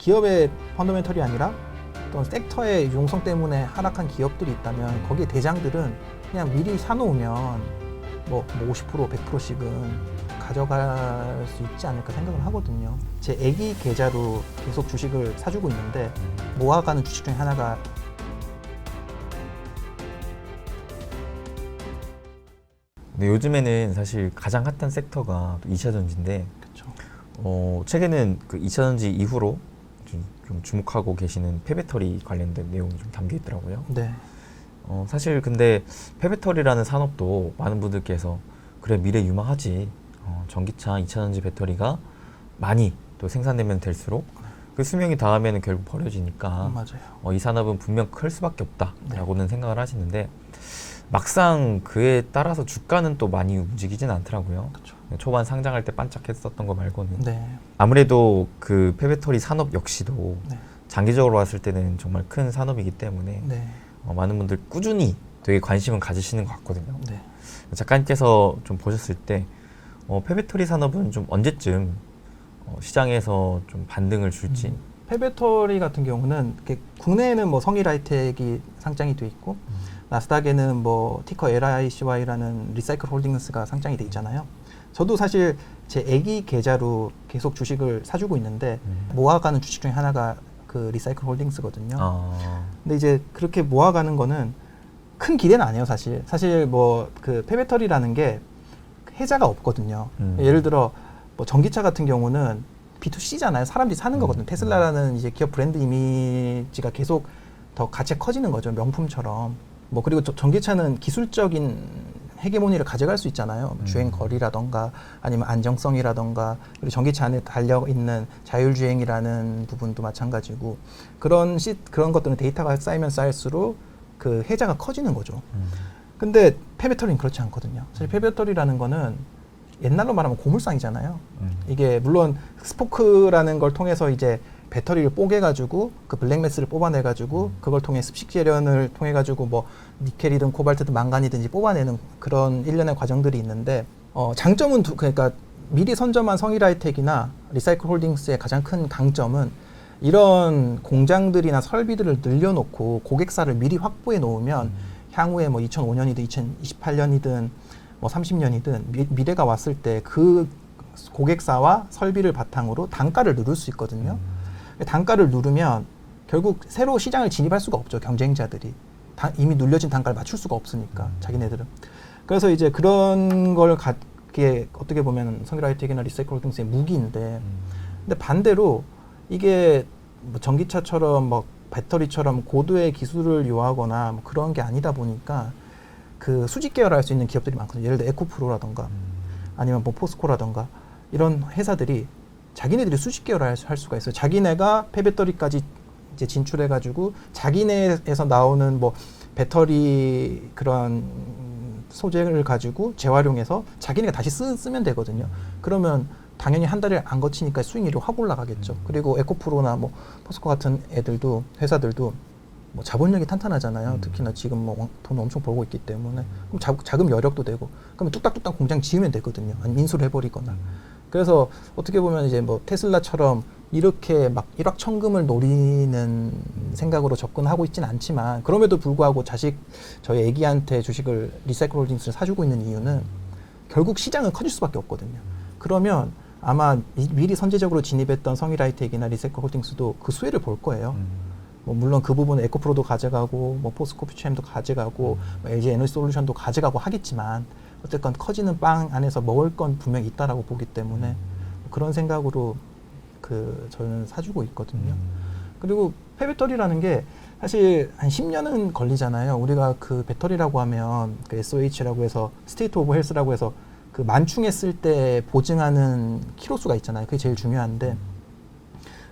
기업의 펀더멘털이 아니라 어떤 섹터의 유동성 때문에 하락한 기업들이 있다면 거기에 대장들은 그냥 미리 사놓으면 뭐 50% 100%씩은 가져갈 수 있지 않을까 생각을 하거든요. 제 애기 계좌로 계속 주식을 사주고 있는데 모아가는 주식 중에 하나가 근데 요즘에는 사실 가장 핫한 섹터가 2차 전지인데 그렇죠. 최근에는 그 2차 전지 이후로 좀 주목하고 계시는 폐배터리 관련된 내용이 좀 담겨 있더라고요. 네. 사실 근데 폐배터리라는 산업도 많은 분들께서 그래 미래 유망하지. 전기차 2차 전지 배터리가 많이 또 생산되면 될수록 그 수명이 닿으면 결국 버려지니까 맞아요. 이 산업은 분명 클 수밖에 없다라고는 생각을 하시는데 막상 그에 따라서 주가는 또 많이 움직이진 않더라고요. 그렇죠. 초반 상장할 때 반짝했었던 거 말고는. 네. 아무래도 그 폐배터리 산업 역시도 네. 장기적으로 봤을 때는 정말 큰 산업이기 때문에 네. 많은 분들 꾸준히 되게 관심을 가지시는 것 같거든요. 네. 작가님께서 좀 보셨을 때 폐배터리 산업은 좀 언제쯤 시장에서 좀 반등을 줄지. 폐배터리 같은 경우는 국내에는 뭐 성일하이텍이 상장이 돼 있고 나스닥에는 뭐 티커 LICY라는 리사이클 홀딩스가 상장이 돼 있잖아요. 저도 사실 제 애기 계좌로 계속 주식을 사주고 있는데 모아가는 주식 중에 하나가 그 리사이클 홀딩스거든요. 근데 이제 그렇게 모아가는 거는 큰 기대는 아니에요, 사실. 사실 뭐 그 폐배터리라는 게 해자가 없거든요. 예를 들어 뭐 전기차 같은 경우는 B2C잖아요. 사람들이 사는 거거든요. 테슬라라는 이제 기업 브랜드 이미지가 계속 더 가치가 커지는 거죠. 명품처럼. 뭐 그리고 전기차는 기술적인 헤게모니를 가져갈 수 있잖아요. 주행 거리라던가 아니면 안정성이라던가 그리고 전기차 안에 달려 있는 자율주행이라는 부분도 마찬가지고 그런 것들은 데이터가 쌓이면 쌓일수록 그 해자가 커지는 거죠. 근데 폐배터리는 그렇지 않거든요. 사실 폐배터리라는 거는 옛날로 말하면 고물상이잖아요. 이게 물론 스포크라는 걸 통해서 이제 배터리를 뽀개가지고 그 블랙매스를 뽑아내가지고 그걸 통해 습식 재련을 통해가지고 뭐 니켈이든 코발트든 망간이든지 뽑아내는 그런 일련의 과정들이 있는데 장점은 그러니까 미리 선점한 성일하이텍이나 리사이클 홀딩스의 가장 큰 강점은 이런 공장들이나 설비들을 늘려놓고 고객사를 미리 확보해 놓으면 향후에 뭐 2005년이든 2028년이든 뭐 30년이든 미래가 왔을 때 그 고객사와 설비를 바탕으로 단가를 누를 수 있거든요. 단가를 누르면 결국 새로 시장을 진입할 수가 없죠. 경쟁자들이 이미 눌려진 단가를 맞출 수가 없으니까 자기네들은. 그래서 이제 그런 걸 갖기에 어떻게 보면 성일하이텍이나 리사이클 홀딩스의 무기인데 근데 반대로 이게 뭐 전기차처럼 뭐 배터리처럼 고도의 기술을 요하거나 뭐 그런 게 아니다 보니까 그 수직 계열할 수 있는 기업들이 많거든요. 예를 들어 에코프로라던가 아니면 뭐 포스코라던가 이런 회사들이 자기네들이 수직 계열을 할 수가 있어요. 자기네가 폐배터리까지 이제 진출해가지고 자기네에서 나오는 뭐 배터리 그런 소재를 가지고 재활용해서 자기네가 다시 쓰면 되거든요. 그러면 당연히 한 달을 안 거치니까 수익률이 확 올라가겠죠. 그리고 에코프로나 뭐 포스코 같은 회사들도 뭐 자본력이 탄탄하잖아요. 특히나 지금 뭐 돈 엄청 벌고 있기 때문에 그럼 자금 여력도 되고 그러면 뚝딱뚝딱 공장 지으면 되거든요. 아니면 인수를 해버리거나. 그래서 어떻게 보면 이제 뭐 테슬라처럼 이렇게 막 일확천금을 노리는 생각으로 접근하고 있지는 않지만 그럼에도 불구하고 저희 애기한테 주식을 리사이클 홀딩스를 사주고 있는 이유는 결국 시장은 커질 수밖에 없거든요. 그러면 아마 미리 선제적으로 진입했던 성일하이텍이나 리사이클 홀딩스도 그 수혜를 볼 거예요. 뭐 물론 그 부분은 에코프로도 가져가고 뭐 포스코 퓨처엠도 가져가고 뭐 LG 에너지 솔루션도 가져가고 하겠지만 어쨌건 커지는 빵 안에서 먹을 건 분명히 있다라고 보기 때문에 그런 생각으로 저는 사주고 있거든요. 그리고 폐배터리라는 게 사실 한 10년은 걸리잖아요. 우리가 그 배터리라고 하면 그 SOH라고 해서 스테이트 오브 헬스라고 해서 그 만충했을 때 보증하는 키로수가 있잖아요. 그게 제일 중요한데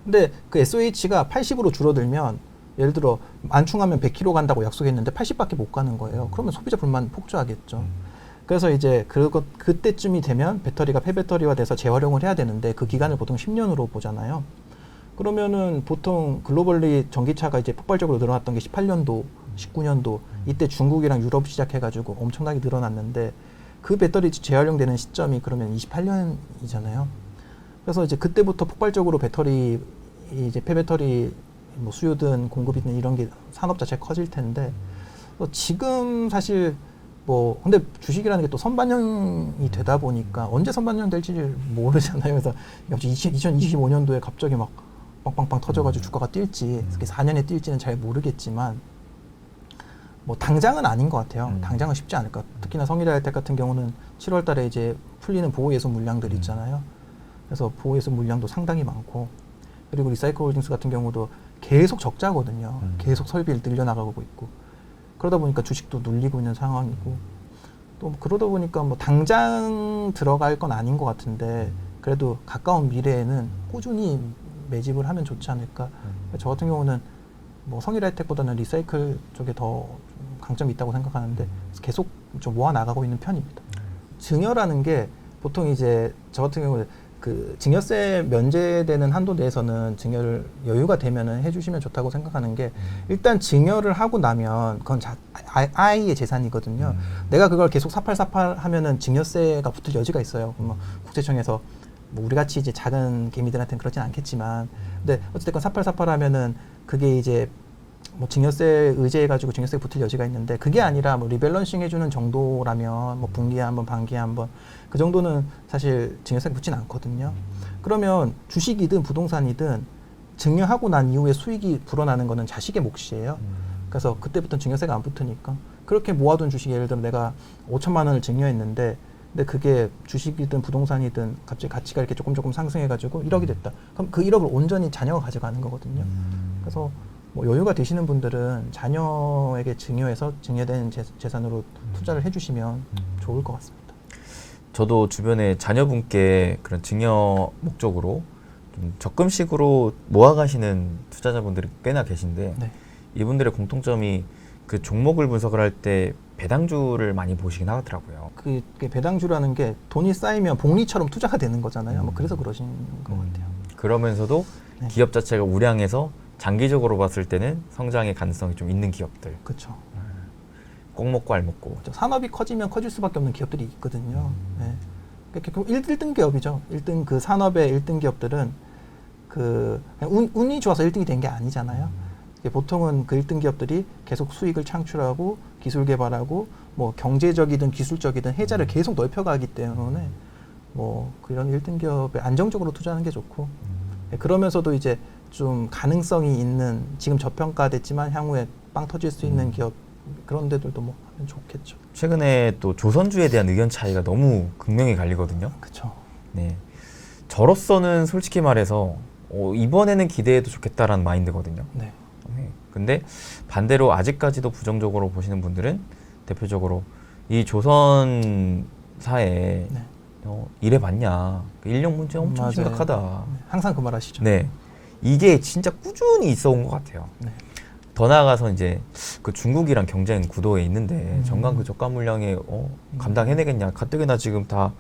근데 그 SOH가 80으로 줄어들면 예를 들어 만충하면 100km 간다고 약속했는데 80밖에 못 가는 거예요. 그러면 소비자 불만 폭주하겠죠. 그래서 이제 그때쯤이 되면 배터리가 폐배터리화 돼서 재활용을 해야 되는데 그 기간을 보통 10년으로 보잖아요. 그러면은 보통 글로벌리 전기차가 이제 폭발적으로 늘어났던 게 18년도, 19년도 이때 중국이랑 유럽 시작해가지고 엄청나게 늘어났는데 그 배터리 재활용되는 시점이 그러면 28년이잖아요. 그래서 이제 그때부터 폭발적으로 배터리 이제 폐배터리 뭐 수요든 공급이든 이런 게 산업 자체 커질 텐데 지금 사실 뭐 근데 주식이라는 게 또 선반영이 되다 보니까 언제 선반영 될지 모르잖아요. 그래서 갑자기 2025년도에 갑자기 막 빵빵빵 터져가지고 주가가 뛸지 4년에 뛸지는 잘 모르겠지만 뭐 당장은 아닌 것 같아요. 당장은 쉽지 않을 것 같아요. 특히나 성일하이텍 같은 경우는 7월달에 이제 풀리는 보호예수 물량들이 있잖아요. 그래서 보호예수 물량도 상당히 많고 그리고 리사이클홀딩스 같은 경우도 계속 적자거든요. 계속 설비를 늘려나가고 있고 그러다 보니까 주식도 눌리고 있는 상황이고 또 그러다 보니까 뭐 당장 들어갈 건 아닌 것 같은데 그래도 가까운 미래에는 꾸준히 매집을 하면 좋지 않을까. 저 같은 경우는 뭐 성일하이텍보다는 리사이클 쪽에 더 강점이 있다고 생각하는데 계속 좀 모아 나가고 있는 편입니다. 증여라는 게 보통 이제 저 같은 경우는 그 증여세 면제되는 한도 내에서는 증여를 여유가 되면은 해주시면 좋다고 생각하는 게 일단 증여를 하고 나면 그건 아이의 재산이거든요. 내가 그걸 계속 사팔사팔 하면은 증여세가 붙을 여지가 있어요. 뭐 국세청에서 뭐 우리 같이 이제 작은 개미들한테는 그렇진 않겠지만, 근데 어쨌든 사팔사팔 하면은 그게 이제 뭐 증여세 의제해가지고 증여세 붙을 여지가 있는데 그게 아니라 뭐 리밸런싱 해주는 정도라면 뭐 분기에 한번 반기에 한번 그 정도는 사실 증여세가 붙진 않거든요. 그러면 주식이든 부동산이든 증여하고 난 이후에 수익이 불어나는 거는 자식의 몫이에요. 그래서 그때부터는 증여세가 안 붙으니까 그렇게 모아둔 주식 예를 들어 내가 5천만 원을 증여했는데 근데 그게 주식이든 부동산이든 갑자기 가치가 이렇게 조금 상승해가지고 1억이 됐다. 그럼 그 1억을 온전히 자녀가 가져가는 거거든요. 그래서 뭐 여유가 되시는 분들은 자녀에게 증여해서 증여된 재산으로 투자를 해주시면 좋을 것 같습니다. 저도 주변에 자녀분께 그런 증여 목적으로 좀 적금식으로 모아가시는 투자자분들이 꽤나 계신데 네. 이분들의 공통점이 그 종목을 분석을 할 때 배당주를 많이 보시긴 하더라고요. 그 배당주라는 게 돈이 쌓이면 복리처럼 투자가 되는 거잖아요. 뭐 그래서 그러신 것 같아요. 그러면서도 네. 기업 자체가 우량해서 장기적으로 봤을 때는 성장의 가능성이 좀 있는 기업들. 그렇죠. 꼭 먹고 알 먹고. 산업이 커지면 커질 수밖에 없는 기업들이 있거든요. 네. 결국 1등 기업이죠. 1등 그 산업의 1등 기업들은 그 운이 좋아서 1등이 된 게 아니잖아요. 보통은 그 1등 기업들이 계속 수익을 창출하고 기술 개발하고 뭐 경제적이든 기술적이든 혜자를 계속 넓혀가기 때문에 뭐 그런 1등 기업에 안정적으로 투자하는 게 좋고 그러면서도 이제 좀 가능성이 있는 지금 저평가됐지만 향후에 빵 터질 수 있는 기업 그런 데들도 뭐 하면 좋겠죠. 최근에 또 조선주에 대한 의견 차이가 너무 극명히 갈리거든요. 그렇죠. 네, 저로서는 솔직히 말해서 이번에는 기대해도 좋겠다라는 마인드거든요. 네. 네. 근데 반대로 아직까지도 부정적으로 보시는 분들은 대표적으로 이 조선사에 네. 일해봤냐, 인력 문제 엄청 맞아요. 심각하다. 네. 항상 그 말 하시죠. 네, 이게 진짜 꾸준히 있어 온 것 같아요. 네. 더 나아가서 이제 그 중국이랑 경쟁 구도에 있는데 전강 그 저가 물량에 감당해내겠냐, 가뜩이나 지금 다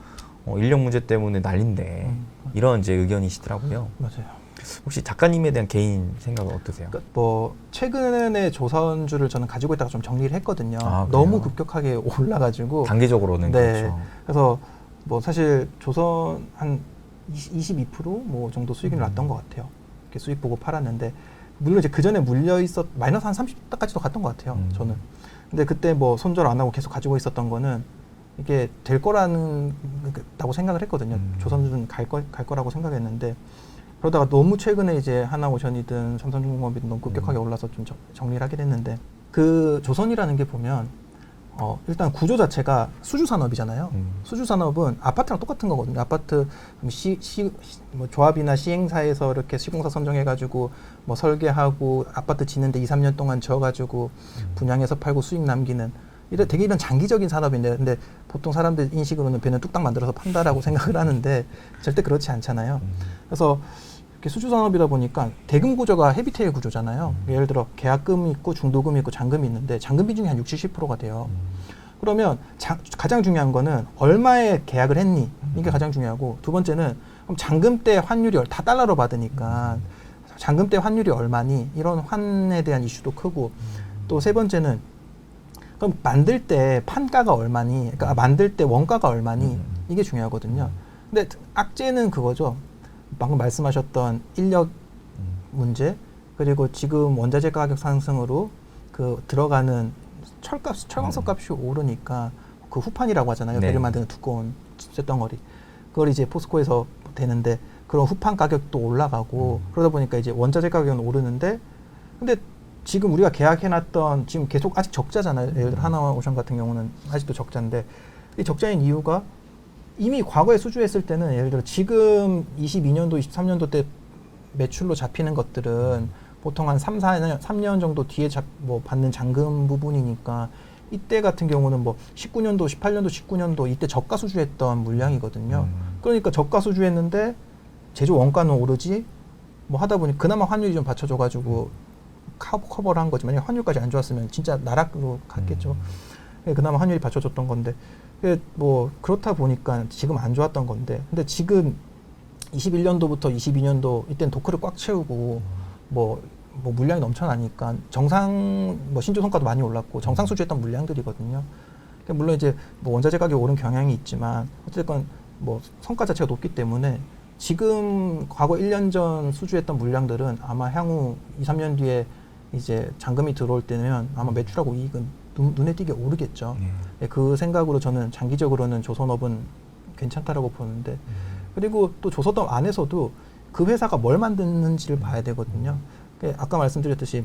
인력 문제 때문에 난린데 이런 이제 의견이시더라고요. 맞아요. 혹시 작가님에 대한 개인 생각은 어떠세요? 그러니까 뭐 최근에 조선주를 저는 가지고 있다가 좀 정리를 했거든요. 아, 너무 급격하게 올라가지고 단기적으로는 네. 그렇죠. 그래서 뭐 사실 조선 한 22%뭐 정도 수익이 났던 것 같아요. 이렇게 수익 보고 팔았는데 물론 이제 그 전에 물려 있었 마이너스 한 30%까지도 갔던 것 같아요. 저는. 근데 그때 뭐 손절 안 하고 계속 가지고 있었던 거는 이게 될 거라고 생각을 했거든요. 조선주는 갈 거라고 생각했는데 그러다가 너무 최근에 이제 하나오션이든 삼성중공업이든 너무 급격하게 올라서 좀 정리를 하게 됐는데 그 조선이라는 게 보면 일단 구조 자체가 수주 산업이잖아요. 수주 산업은 아파트랑 똑같은 거거든요. 아파트 뭐 조합이나 시행사에서 이렇게 시공사 선정해가지고 뭐 설계하고 아파트 짓는데 2, 3년 동안 지어가지고 분양해서 팔고 수익 남기는 되게 이런 장기적인 산업인데 근데 보통 사람들 인식으로는 배는 뚝딱 만들어서 판다라고 생각을 하는데 절대 그렇지 않잖아요. 그래서 이렇게 수주 산업이다 보니까 대금 구조가 헤비테일 구조잖아요. 예를 들어 계약금이 있고 중도금이 있고 잔금이 있는데 잔금 비중이 한 60~70%가 돼요. 그러면 가장 중요한 거는 얼마에 계약을 했니? 이게 가장 중요하고 두 번째는 그럼 잔금 때 환율이 다 달러로 받으니까 잔금 때 환율이 얼마니? 이런 환에 대한 이슈도 크고 또 세 번째는 그럼 만들 때 판가가 얼마니? 그러니까 만들 때 원가가 얼마니? 이게 중요하거든요. 근데 악재는 그거죠. 방금 말씀하셨던 인력 문제, 그리고 지금 원자재 가격 상승으로 그 들어가는 철광석 값이 오르니까 그 후판이라고 하잖아요. 네. 배를 만드는 두꺼운 쇳덩어리. 그걸 이제 포스코에서 되는데 그런 후판 가격도 올라가고 그러다 보니까 이제 원자재 가격은 오르는데 근데 지금 우리가 계약해놨던 지금 계속 아직 적자잖아요. 예를 들어 하나오션 같은 경우는 아직도 적자인데 이 적자인 이유가 이미 과거에 수주했을 때는 예를 들어 지금 22년도, 23년도 때 매출로 잡히는 것들은 보통 한 3년 정도 뒤에 뭐 받는 잔금 부분이니까 이때 같은 경우는 뭐 19년도, 18년도, 19년도 이때 저가 수주했던 물량이거든요. 그러니까 저가 수주했는데 제조 원가는 오르지 뭐 하다 보니 그나마 환율이 좀 받쳐줘가지고 커버를 한 거지. 만약에 환율까지 안 좋았으면 진짜 나락으로 갔겠죠. 그나마 환율이 받쳐줬던 건데 뭐 그렇다 보니까 지금 안 좋았던 건데 근데 지금 21년도부터 22년도 이때는 도크를 꽉 채우고 뭐 물량이 넘쳐나니까 정상 뭐 신조 성과도 많이 올랐고 정상 수주했던 물량들이거든요. 그러니까 물론 이제 뭐 원자재 가격 오른 경향이 있지만 어쨌든 뭐 성과 자체가 높기 때문에 지금 과거 1년 전 수주했던 물량들은 아마 향후 2, 3년 뒤에 이제 잔금이 들어올 때면 아마 매출하고 이익은 눈에 띄게 오르겠죠. 네, 그 생각으로 저는 장기적으로는 조선업은 괜찮다라고 보는데 그리고 또 조선업 안에서도 그 회사가 뭘 만드는지를 봐야 되거든요. 아까 말씀드렸듯이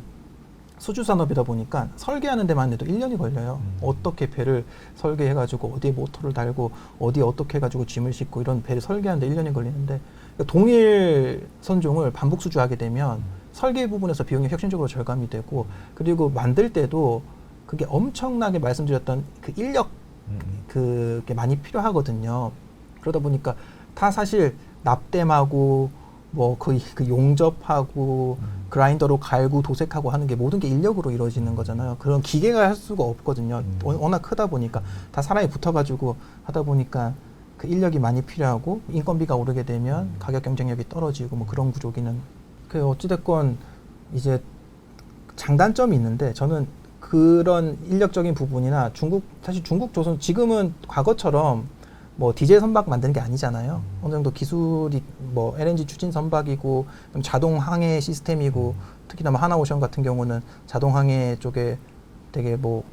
수주산업이다 보니까 설계하는 데만 해도 1년이 걸려요. 어떻게 배를 설계해가지고 어디에 모터를 달고 어디에 어떻게 해가지고 짐을 싣고 이런 배를 설계하는데 1년이 걸리는데 동일 선종을 반복 수주하게 되면 설계 부분에서 비용이 혁신적으로 절감이 되고 그리고 만들 때도 그게 엄청나게 말씀드렸던 그 인력 그게 많이 필요하거든요. 그러다 보니까 다 사실 납땜하고 뭐 그 용접하고 그라인더로 갈고 도색하고 하는 게 모든 게 인력으로 이루어지는 거잖아요. 그런 기계가 할 수가 없거든요. 워낙 크다 보니까 다 사람이 붙어가지고 하다 보니까 그 인력이 많이 필요하고 인건비가 오르게 되면 가격 경쟁력이 떨어지고 뭐 그런 구조기는 그 어찌됐건 이제 장단점이 있는데 저는 그런 인력적인 부분이나 사실 중국 조선 지금은 과거처럼 뭐 디젤 선박 만드는 게 아니잖아요. 어느 정도 기술이 뭐 LNG 추진 선박이고 자동 항해 시스템이고 특히나 뭐 하나오션 같은 경우는 자동 항해 쪽에 되게 뭐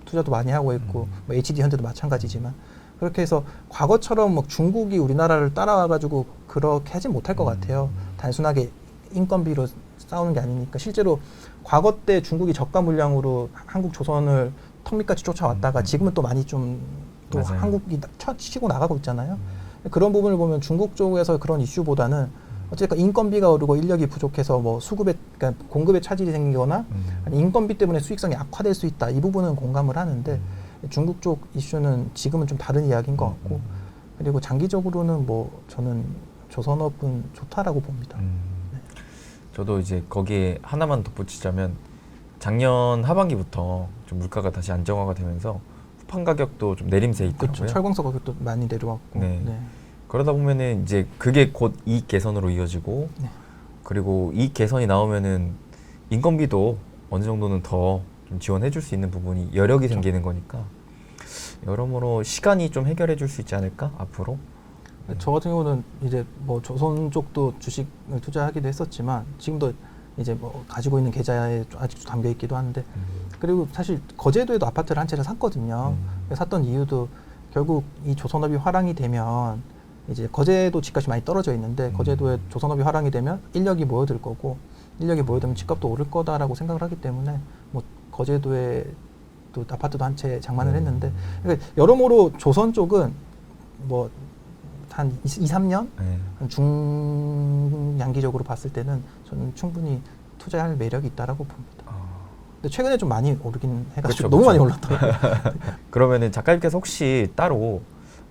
투자도 많이 하고 있고 뭐 HD 현대도 마찬가지지만 그렇게 해서 과거처럼 뭐 중국이 우리나라를 따라와가지고 그렇게 하진 못할 것 같아요. 단순하게 인건비로 싸우는 게 아니니까 실제로 과거 때 중국이 저가 물량으로 한국 조선을 턱 밑까지 쫓아왔다가 지금은 또 많이 좀 또 한국이 치고 나가고 있잖아요. 그런 부분을 보면 중국 쪽에서 그런 이슈보다는 어쨌든 인건비가 오르고 인력이 부족해서 뭐 그러니까 공급에 차질이 생기거나 아니 인건비 때문에 수익성이 악화될 수 있다. 이 부분은 공감을 하는데 중국 쪽 이슈는 지금은 좀 다른 이야기인 것 같고 그리고 장기적으로는 뭐 저는 조선업은 좋다라고 봅니다. 네. 저도 이제 거기에 하나만 덧붙이자면 작년 하반기부터 좀 물가가 다시 안정화가 되면서 후판 가격도 좀 내림세 있더라고요. 그렇죠. 철광석 가격도 많이 내려왔고. 네. 네. 그러다 보면은 이제 그게 곧 이익 개선으로 이어지고 네. 그리고 이익 개선이 나오면은 인건비도 어느 정도는 더 좀 지원해 줄 수 있는 부분이 여력이 생기는 거니까 여러모로 시간이 좀 해결해 줄 수 있지 않을까 앞으로. 저 같은 경우는 이제 뭐 조선 쪽도 주식을 투자하기도 했었지만 지금도 이제 뭐 가지고 있는 계좌에 아직도 담겨 있기도 한데 그리고 사실 거제도에도 아파트를 한 채를 샀거든요. 샀던 이유도 결국 이 조선업이 화랑이 되면 이제 거제도 집값이 많이 떨어져 있는데 거제도에 조선업이 화랑이 되면 인력이 모여들 거고 인력이 모여들면 집값도 오를 거다라고 생각을 하기 때문에 뭐 거제도에 또 아파트도 한 채 장만을 했는데 그러니까 여러모로 조선 쪽은 뭐 한 2, 3년 네. 중양기적으로 봤을 때는 저는 충분히 투자할 매력이 있다라고 봅니다. 근데 최근에 좀 많이 오르긴 해가지고 그렇죠, 너무 많이 그렇죠. 올랐더라고요. 그러면은 작가님께서 혹시 따로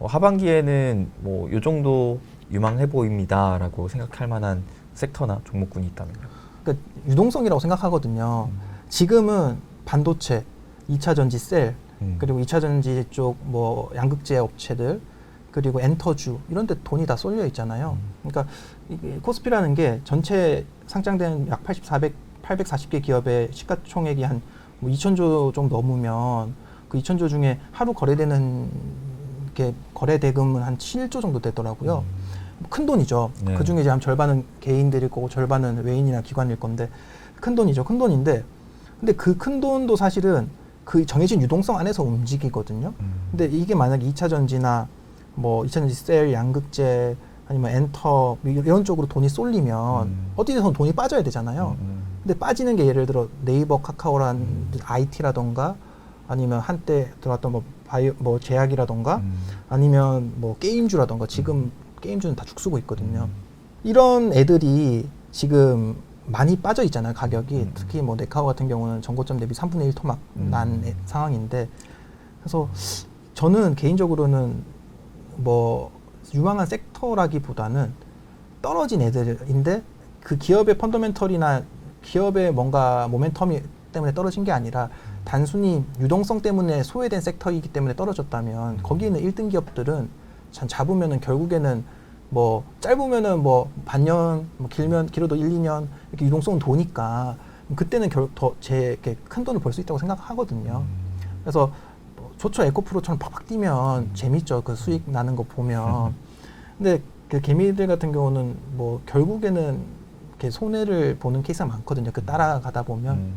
하반기에는 뭐 요 정도 유망해 보입니다라고 생각할 만한 섹터나 종목군이 있다면요? 그러니까 유동성이라고 생각하거든요. 지금은 반도체, 2차 전지 셀, 그리고 2차 전지 쪽 뭐 양극재 업체들 그리고 엔터주 이런 데 돈이 다 쏠려 있잖아요. 그러니까 이게 코스피라는 게 전체 상장된 약 840개 기업의 시가총액이 한 뭐 2,000조 좀 넘으면 그 2,000조 중에 하루 거래되는 게 거래 대금은 한 7조 정도 되더라고요. 큰 돈이죠. 네. 그 중에 이제 한 절반은 개인들일 거고 절반은 외인이나 기관일 건데 큰 돈이죠. 큰 돈인데 근데 그 큰 돈도 사실은 그 정해진 유동성 안에서 움직이거든요. 근데 이게 만약에 2차 전지나 뭐 2차 전지 셀, 양극재 아니면 엔터 이런 쪽으로 돈이 쏠리면 어디에선 돈이 빠져야 되잖아요. 근데 빠지는 게 예를 들어 네이버, 카카오란 IT라던가 아니면 한때 들어왔던 뭐 바이오 뭐 제약이라던가 아니면 뭐 게임주라던가 지금 게임주는 다 죽쓰고 있거든요. 이런 애들이 지금 많이 빠져 있잖아요, 가격이. 특히 뭐 네카오 같은 경우는 전고점 대비 3분의 1 토막 난 상황인데 그래서 저는 개인적으로는 뭐 유망한 섹터라기보다는 떨어진 애들인데 그 기업의 펀더멘털이나 기업의 뭔가 모멘텀이 때문에 떨어진 게 아니라 단순히 유동성 때문에 소외된 섹터이기 때문에 떨어졌다면 거기에 있는 1등 기업들은 참 잡으면은 결국에는 뭐 짧으면은 뭐 반년, 뭐 길어도 1, 2년 이렇게 유동성은 도니까 그때는 제 큰 돈을 벌 수 있다고 생각하거든요. 그래서 뭐 좋죠. 에코프로처럼 팍팍 뛰면 재밌죠. 그 수익 나는 거 보면. 근데 그 개미들 같은 경우는 뭐 결국에는 이렇게 손해를 보는 케이스가 많거든요. 그 따라가다 보면.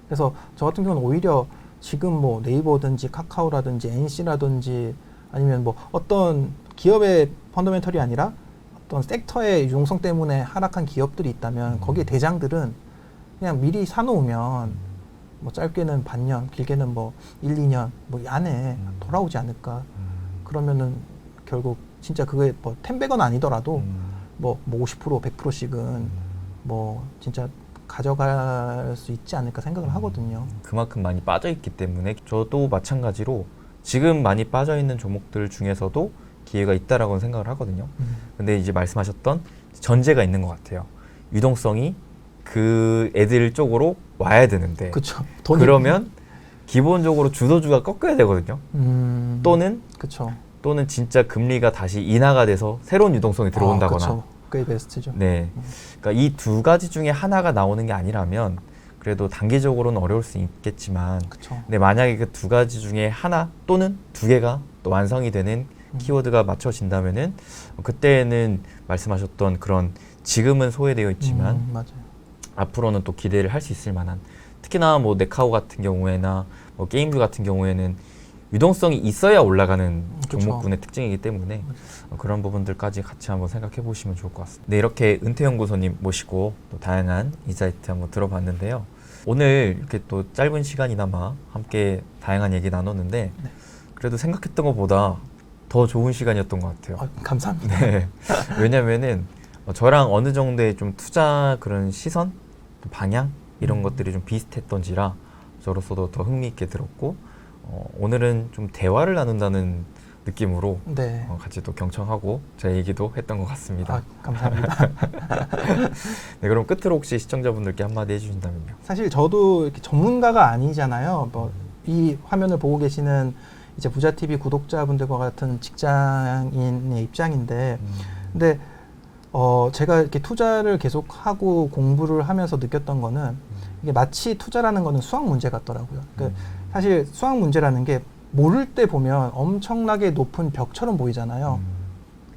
그래서 저 같은 경우는 오히려 지금 뭐 네이버든지 카카오라든지 NC라든지 아니면 뭐 어떤 기업의 펀더멘털이 아니라 어떤 섹터의 유동성 때문에 하락한 기업들이 있다면 거기에 대장들은 그냥 미리 사놓으면 뭐 짧게는 반년, 길게는 뭐 1, 2년 뭐 안에 돌아오지 않을까. 그러면은 결국 진짜 그게 뭐 10배건 아니더라도 뭐 50%, 100%씩은 뭐 진짜 가져갈 수 있지 않을까 생각을 하거든요. 그만큼 많이 빠져 있기 때문에 저도 마찬가지로 지금 많이 빠져 있는 종목들 중에서도 기회가 있다라고 생각을 하거든요. 근데 이제 말씀하셨던 전제가 있는 것 같아요. 유동성이 그 애들 쪽으로 와야 되는데 그렇죠. 그러면 기본적으로 주도주가 꺾여야 되거든요. 또는 그렇죠. 또는 진짜 금리가 다시 인하가 돼서 새로운 유동성이 들어온다거나. 그렇죠. 그게 베스트죠. 네. 그러니까 이 두 가지 중에 하나가 나오는 게 아니라면 그래도 단기적으로는 어려울 수 있겠지만 그쵸. 근데 만약에 그 두 가지 중에 하나 또는 두 개가 또 완성이 되는 키워드가 맞춰진다면은 그때는 말씀하셨던 그런 지금은 소외되어 있지만 맞아요. 앞으로는 또 기대를 할 수 있을 만한 특히나 뭐 네카오 같은 경우에나 뭐 게임주 같은 경우에는 유동성이 있어야 올라가는 그쵸. 종목군의 특징이기 때문에 그런 부분들까지 같이 한번 생각해 보시면 좋을 것 같습니다. 네, 이렇게 은퇴연구소님 모시고 또 다양한 인사이트 한번 들어봤는데요. 오늘 이렇게 또 짧은 시간이나마 함께 다양한 얘기 나눴는데 네. 그래도 생각했던 것보다 더 좋은 시간이었던 것 같아요. 감사합니다. 네. 왜냐면은 저랑 어느 정도의 좀 투자 그런 시선, 또 방향 이런 것들이 좀 비슷했던지라 저로서도 더 흥미있게 들었고 오늘은 좀 대화를 나눈다는 느낌으로 네. 같이 또 경청하고 제 얘기도 했던 것 같습니다. 감사합니다. 네, 그럼 끝으로 혹시 시청자분들께 한마디 해주신다면요. 사실 저도 이렇게 전문가가 아니잖아요. 뭐 이 화면을 보고 계시는 이제 부자TV 구독자분들과 같은 직장인의 입장인데, 근데 제가 이렇게 투자를 계속 하고 공부를 하면서 느꼈던 거는 이게 마치 투자라는 거는 수학 문제 같더라고요. 사실 수학 문제라는 게 모를 때 보면 엄청나게 높은 벽처럼 보이잖아요.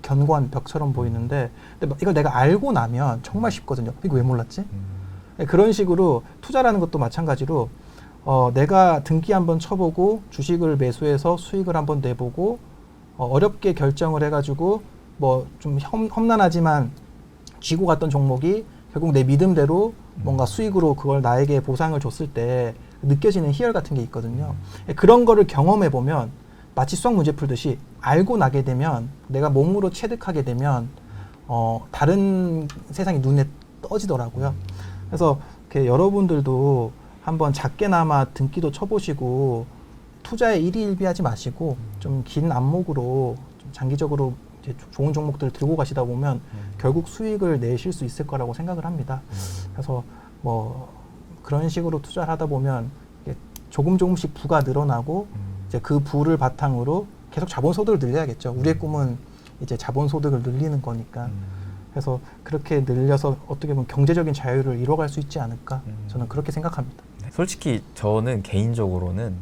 견고한 벽처럼 보이는데 근데 이걸 내가 알고 나면 정말 쉽거든요. 이거 왜 몰랐지? 그런 식으로 투자라는 것도 마찬가지로 내가 등기 한번 쳐보고 주식을 매수해서 수익을 한번 내보고 어렵게 결정을 해가지고 뭐 좀 험난하지만 쥐고 갔던 종목이 결국 내 믿음대로 뭔가 수익으로 그걸 나에게 보상을 줬을 때 느껴지는 희열 같은 게 있거든요. 그런 거를 경험해 보면 마치 수학 문제 풀듯이 알고 나게 되면 내가 몸으로 체득하게 되면 다른 세상이 눈에 떠지더라고요. 그래서 이렇게 여러분들도 한번 작게나마 등기도 쳐보시고 투자에 일희일비하지 마시고 좀 긴 안목으로 좀 장기적으로 이제 좋은 종목들을 들고 가시다 보면 결국 수익을 내실 수 있을 거라고 생각을 합니다. 그래서 뭐 그런 식으로 투자를 하다 보면 조금씩 부가 늘어나고 이제 그 부를 바탕으로 계속 자본소득을 늘려야겠죠. 우리의 꿈은 이제 자본소득을 늘리는 거니까. 그래서 그렇게 늘려서 어떻게 보면 경제적인 자유를 이뤄갈 수 있지 않을까 저는 그렇게 생각합니다. 솔직히 저는 개인적으로는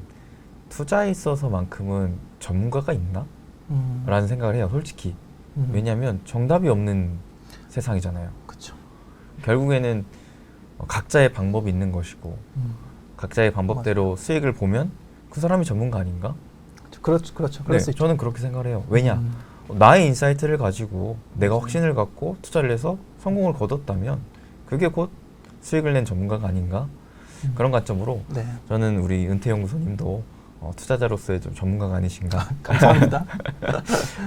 투자에 있어서만큼은 전문가가 있나? 라는 생각을 해요. 솔직히 왜냐하면 정답이 없는 세상이잖아요. 그렇죠. 결국에는 각자의 방법이 있는 것이고 각자의 방법대로 수익을 보면 그 사람이 전문가 아닌가? 그렇죠. 그럴 네, 수 있죠. 저는 그렇게 생각을 해요. 왜냐? 나의 인사이트를 가지고 내가 확신을 갖고 투자를 해서 성공을 거뒀다면 그게 곧 수익을 낸 전문가가 아닌가? 그런 관점으로 네. 저는 우리 은퇴연구소님도 투자자로서의 좀 전문가가 아니신가? 감사합니다.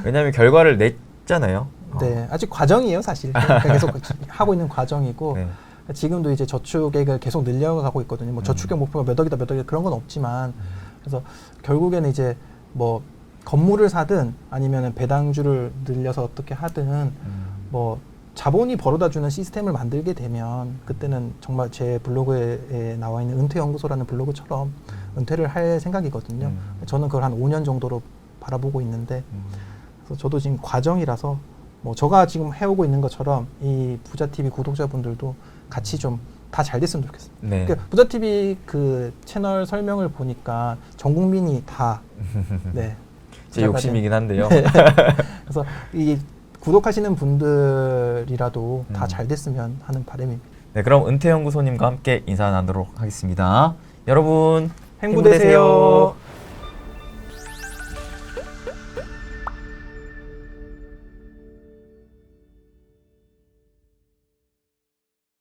왜냐하면 결과를 냈잖아요. 네, 아직 과정이에요, 사실. 그러니까 계속 하고 있는 과정이고 네. 지금도 이제 저축액을 계속 늘려가고 있거든요. 뭐 저축액 목표가 몇 억이다, 몇 억이다 그런 건 없지만 그래서 결국에는 이제 뭐 건물을 사든 아니면 배당주를 늘려서 어떻게 하든 뭐 자본이 벌어다주는 시스템을 만들게 되면 그때는 정말 제 블로그에 나와 있는 은퇴연구소라는 블로그처럼 은퇴를 할 생각이거든요. 저는 그걸 한 5년 정도로 바라보고 있는데 그래서 저도 지금 과정이라서 뭐 제가 지금 해오고 있는 것처럼 이 부자TV 구독자분들도 같이 좀 다 잘 됐으면 좋겠습니다. 네. 그러니까 부자TV 그 채널 설명을 보니까 전 국민이 다 네. 제 욕심이긴 한데요. 네. 그래서 이 구독하시는 분들이라도 다 잘 됐으면 하는 바람입니다. 네, 그럼 은퇴연구소님과 함께 인사 나누도록 하겠습니다. 여러분 행복되세요.